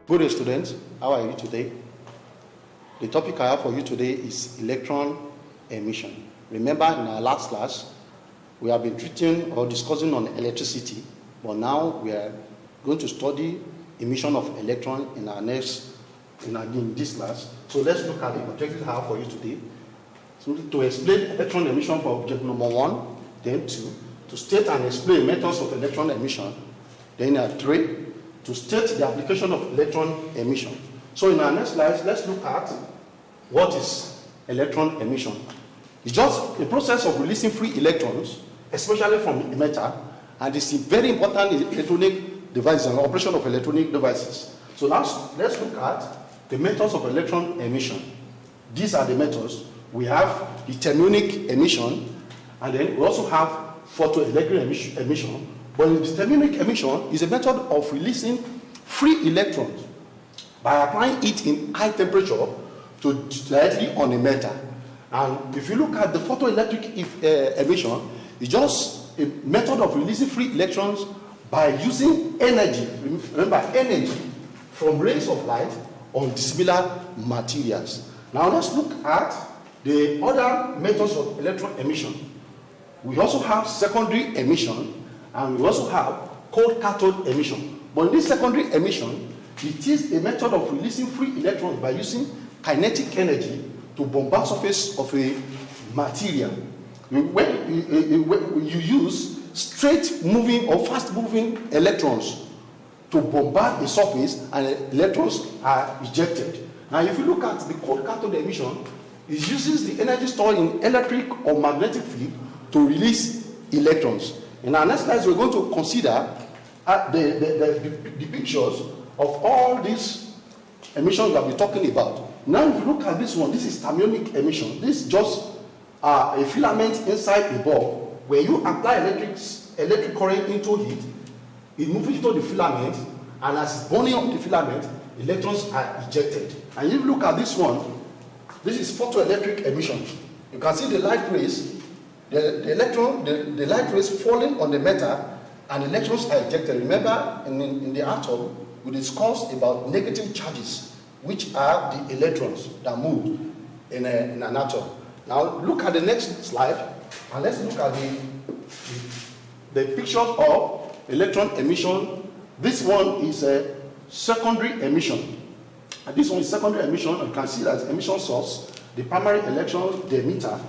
Good day, students. How are you today? The topic I have for you today is electron emission. Remember, in our last class, we have been treating or discussing on electricity, but now we are going to study emission of electron in this class. So let's look at the objective I have for you today. So to explain electron emission for object number 1, then 2, to state and explain methods of electron emission, then 3, to state the application of electron emission. So in our next slide, let's look at what is electron emission. It's just a process of releasing free electrons, especially from a metal, and it's very important in electronic devices and operation of electronic devices. So now let's look at the methods of electron emission. These are the methods. We have the thermionic emission, and then we also have photoelectric emission. But the thermionic emission is a method of releasing free electrons by applying it in high temperature directly on a metal. And if you look at the photoelectric emission, it's just a method of releasing free electrons by using energy. Remember, energy from rays of light on dissimilar materials. Now let's look at the other methods of electron emission. We also have secondary emission, and we also have cold cathode emission. But in this secondary emission, it is a method of releasing free electrons by using kinetic energy to bombard surface of a material. When you use straight moving or fast moving electrons to bombard a surface, and electrons are ejected. Now if you look at the cold cathode emission, it uses the energy stored in electric or magnetic field to release electrons. In our next slides, we're going to consider the pictures of all these emissions that we're talking about. Now, if you look at this one, this is thermionic emission. This is just a filament inside a bulb. When you apply electric current into it, it moves into the filament, and as it's burning up the filament, electrons are ejected. And if you look at this one, this is photoelectric emission. You can see the light rays. The light rays falling on the metal, and electrons are ejected. Remember, in the atom, we discussed about negative charges, which are the electrons that move in an atom. Now, look at the next slide, and let's look at the picture of electron emission. This one is a secondary emission. And this one is secondary emission. You can see that emission source, the primary electrons, the emitter,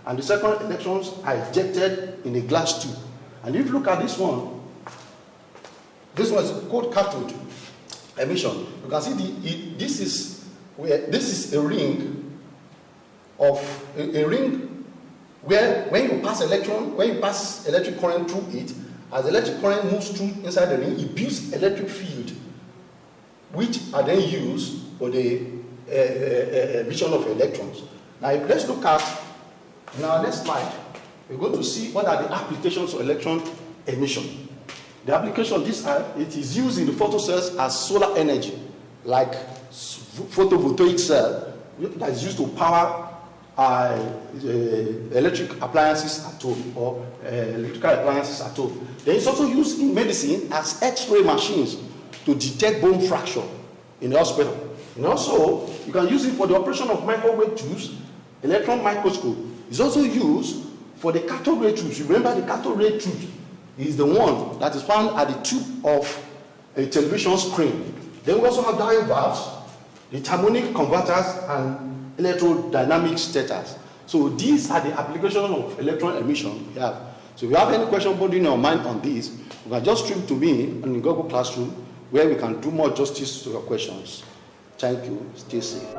and the secondary electrons are ejected in a glass tube. And if you look at this one is cold cathode emission. You can see this is a ring where when you pass electric current through it, as the electric current moves through inside the ring, it builds electric field, which are then used for the emission of electrons. Now let's look at, in our next slide, we're going to see what are the applications of electron emission. The application of this, it is used in the photocells as solar energy, like photovoltaic cell that is used to power electric appliances at home or electrical appliances at home. Then it's also used in medicine as X-ray machines to detect bone fracture in the hospital. And also, you can use it for the operation of microwave tubes, electron microscope. It's also used for the cathode ray tubes. You remember the cathode ray tube is the one that is found at the tube of a television screen. Then we also have diode valves, the harmonic converters, and electrodynamic stators. So these are the applications of electron emission we have. So if you have any question putting in your mind on this, you can just stream to me in the Google Classroom, where we can do more justice to your questions. Thank you. Stay safe.